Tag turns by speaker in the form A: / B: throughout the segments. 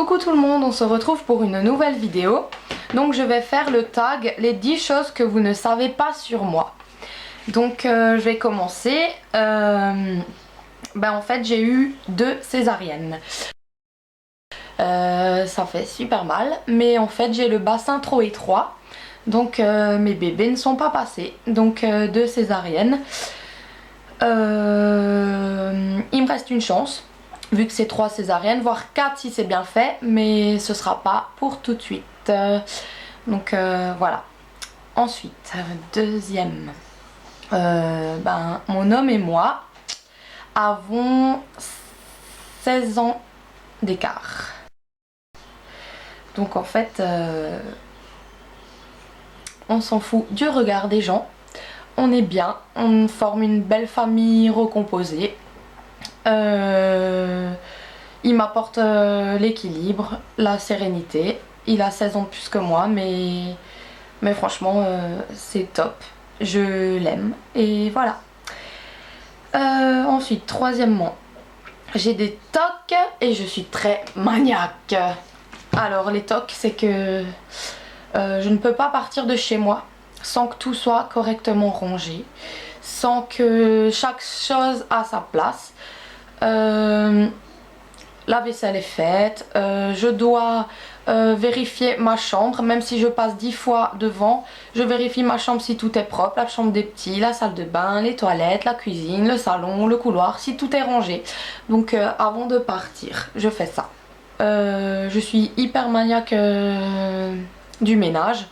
A: Coucou tout le monde, on se retrouve pour une nouvelle vidéo. Donc je vais faire le tag les 10 choses que vous ne savez pas sur moi. Donc je vais commencer. En fait j'ai eu 2 césariennes. Ça fait super mal, mais en fait j'ai le bassin trop étroit. Donc mes bébés ne sont pas passés. Donc 2 césariennes. Il me reste une chance. Vu que c'est 3 césariennes, voire 4 si c'est bien fait, mais ce sera pas pour tout de suite. Donc voilà. Ensuite, deuxième. Mon homme et moi avons 16 ans d'écart. Donc en fait, on s'en fout du regard des gens. On est bien, on forme une belle famille recomposée. Il m'apporte l'équilibre, la sérénité. Il a 16 ans de plus que moi, mais franchement c'est top. Je l'aime et voilà. Ensuite, troisièmement, j'ai des tocs et je suis très maniaque. Alors les tocs, c'est que je ne peux pas partir de chez moi sans que tout soit correctement rangé, sans que chaque chose a sa place. La vaisselle est faite, je dois vérifier ma chambre, même si je passe 10 fois devant, je vérifie ma chambre si tout est propre, la chambre des petits, la salle de bain, les toilettes, la cuisine, le salon, le couloir, si tout est rangé. Donc avant de partir, je fais ça. Je suis hyper maniaque du ménage.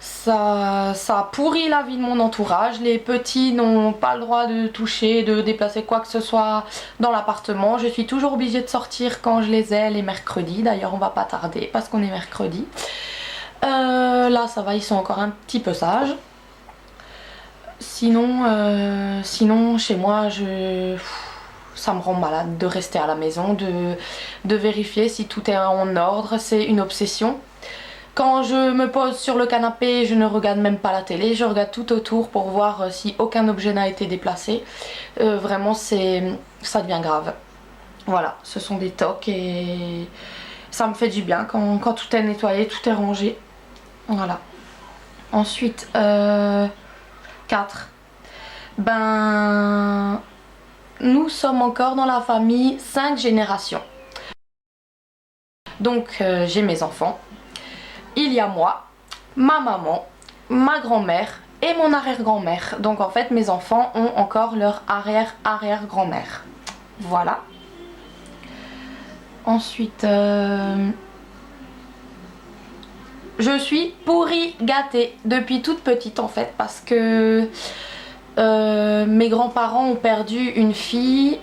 A: Ça pourrit la vie de mon entourage. Les petits n'ont pas le droit de toucher, de déplacer quoi que ce soit dans l'appartement. Je suis toujours obligée de sortir quand je les ai les mercredis. D'ailleurs on va pas tarder parce qu'on est mercredi. Là ça va, ils sont encore un petit peu sages. Sinon chez moi ça me rend malade de rester à la maison, de vérifier si tout est en ordre. C'est une obsession. Quand je me pose sur le canapé, je ne regarde même pas la télé, je regarde tout autour pour voir si aucun objet n'a été déplacé. Vraiment, ça devient grave. Voilà, ce sont des tocs et ça me fait du bien quand tout est nettoyé, tout est rangé. Voilà. Ensuite, 4. Nous sommes encore dans la famille 5 générations. Donc, j'ai mes enfants. Il y a moi, ma maman, ma grand-mère et mon arrière-grand-mère. Donc en fait mes enfants ont encore leur arrière-arrière-grand-mère. Voilà. Ensuite, je suis pourrie gâtée depuis toute petite en fait. Parce que mes grands-parents ont perdu une fille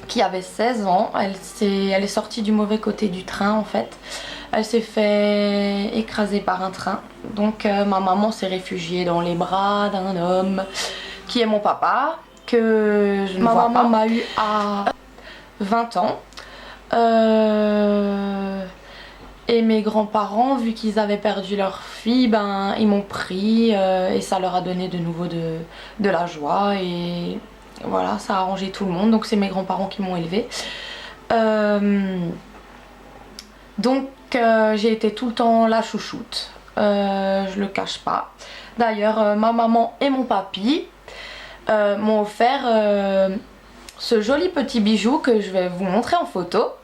A: qui avait 16 ans. Elle est sortie du mauvais côté du train en fait. Elle s'est fait écraser par un train. Donc ma maman s'est réfugiée dans les bras d'un homme qui est mon papa, que je ne vois pas. Ma maman m'a eu à 20 ans. Et mes grands-parents, vu qu'ils avaient perdu leur fille, ils m'ont pris et ça leur a donné de nouveau de la joie. Et voilà, ça a arrangé tout le monde. Donc c'est mes grands-parents qui m'ont élevée. Donc j'ai été tout le temps la chouchoute, je le cache pas. D'ailleurs ma maman et mon papy m'ont offert ce joli petit bijou que je vais vous montrer en photo.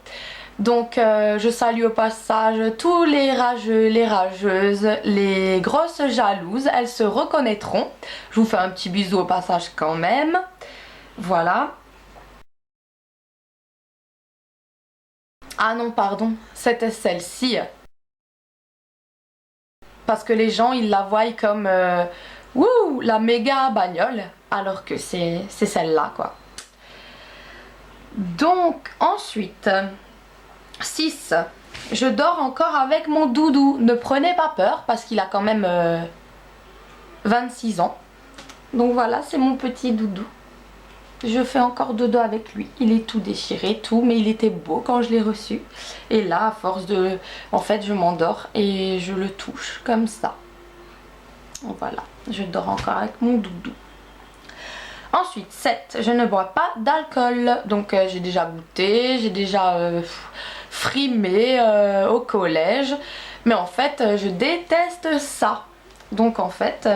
A: Donc je salue au passage tous les rageux, les rageuses, les grosses jalouses, elles se reconnaîtront. Je vous fais un petit bisou au passage quand même. Voilà. Ah non, pardon, c'était celle-ci. Parce que les gens, ils la voient comme wouh, la méga bagnole. Alors que c'est celle-là, quoi. Donc, ensuite, 6. Je dors encore avec mon doudou. Ne prenez pas peur parce qu'il a quand même 26 ans. Donc voilà, c'est mon petit doudou. Je fais encore dodo avec lui. Il est tout déchiré, tout, mais il était beau quand je l'ai reçu. Et là, à force de... En fait, je m'endors et je le touche comme ça. Voilà, je dors encore avec mon doudou. Ensuite, 7. Je ne bois pas d'alcool. Donc j'ai déjà goûté, j'ai déjà frimer au collège. Mais en fait, je déteste ça. Donc en fait,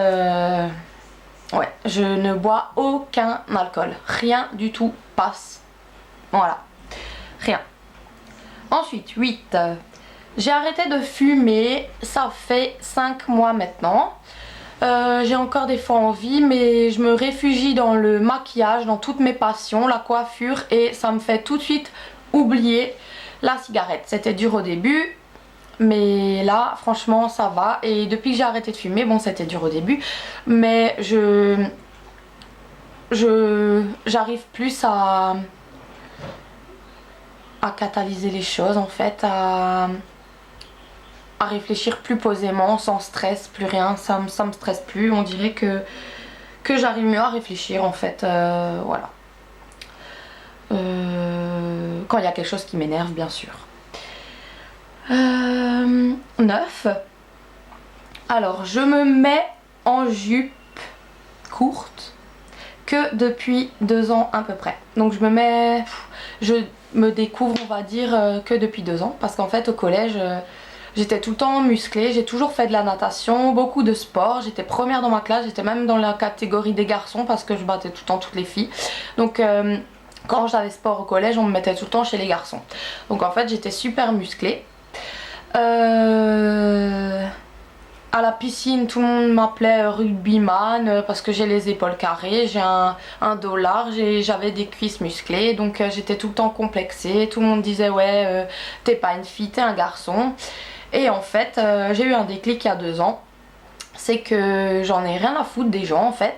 A: ouais, je ne bois aucun alcool. Rien du tout passe. Voilà, rien. Ensuite, 8. J'ai arrêté de fumer, ça fait 5 mois maintenant. J'ai encore des fois envie, mais je me réfugie dans le maquillage, dans toutes mes passions, la coiffure, et ça me fait tout de suite oublier la cigarette. C'était dur au début, mais là franchement ça va. Et depuis que j'ai arrêté de fumer, bon c'était dur au début, mais j'arrive plus à catalyser les choses en fait, à réfléchir plus posément, sans stress, plus rien, ça me stresse plus. On dirait que j'arrive mieux à réfléchir en fait, voilà. Quand il y a quelque chose qui m'énerve bien sûr. 9. Alors je me mets en jupe courte que depuis 2 ans à peu près. Donc je me découvre on va dire que depuis 2 ans, parce qu'en fait au collège j'étais tout le temps musclée, j'ai toujours fait de la natation, beaucoup de sport, j'étais première dans ma classe, j'étais même dans la catégorie des garçons parce que je battais tout le temps toutes les filles. Donc quand j'avais sport au collège, on me mettait tout le temps chez les garçons. Donc en fait j'étais super musclée. À la piscine, tout le monde m'appelait rugbyman parce que j'ai les épaules carrées, j'ai un dos large et j'avais des cuisses musclées. Donc j'étais tout le temps complexée. Tout le monde disait ouais, t'es pas une fille, t'es un garçon. Et en fait, j'ai eu un déclic il y a 2 ans. C'est que j'en ai rien à foutre des gens en fait.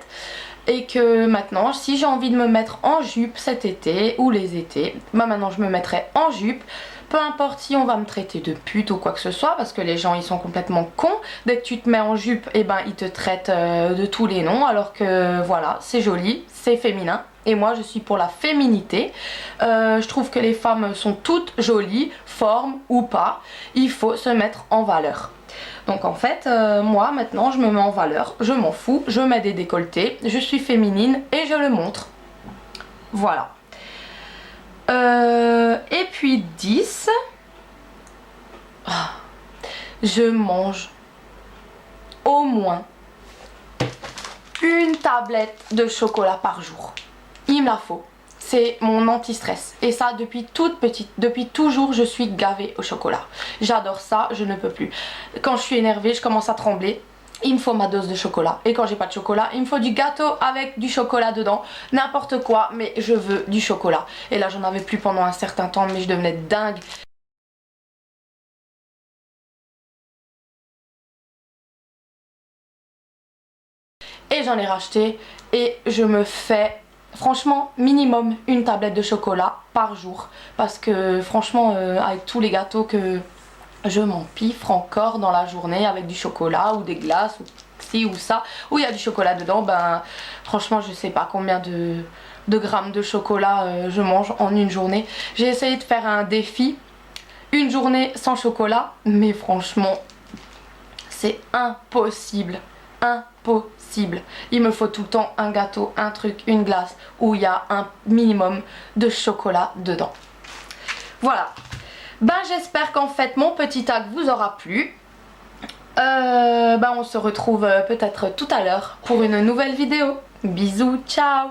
A: Et que maintenant, si j'ai envie de me mettre en jupe cet été ou les étés, bah maintenant je me mettrai en jupe. Peu importe si on va me traiter de pute ou quoi que ce soit, parce que les gens ils sont complètement cons. Dès que tu te mets en jupe, et ben ils te traitent de tous les noms, alors que voilà, c'est joli, c'est féminin. Et moi je suis pour la féminité. Je trouve que les femmes sont toutes jolies, formes ou pas. Il faut se mettre en valeur. Donc en fait, moi maintenant je me mets en valeur, je m'en fous, je mets des décolletés, je suis féminine et je le montre. Voilà. Et puis 10. Je mange au moins une tablette de chocolat par jour. Il me la faut. C'est mon anti-stress. Et ça depuis toute petite. Depuis toujours je suis gavée au chocolat. J'adore ça, je ne peux plus. Quand je suis énervée, je commence à trembler. Il me faut ma dose de chocolat. Et quand j'ai pas de chocolat, il me faut du gâteau avec du chocolat dedans. N'importe quoi, mais je veux du chocolat. Et là j'en avais plus pendant un certain temps, mais je devenais dingue. Et j'en ai racheté. Et je me fais franchement minimum une tablette de chocolat par jour. Parce que franchement avec tous les gâteaux que je m'empiffre encore dans la journée avec du chocolat ou des glaces ou ci ou ça, où il y a du chocolat dedans, ben franchement je sais pas combien de grammes de chocolat je mange en une journée. J'ai essayé de faire un défi, une journée sans chocolat, mais franchement c'est impossible, impossible. Il me faut tout le temps un gâteau, un truc, une glace où il y a un minimum de chocolat dedans. Voilà. Ben j'espère qu'en fait mon petit hack vous aura plu. Ben on se retrouve peut-être tout à l'heure pour une nouvelle vidéo. Bisous, ciao!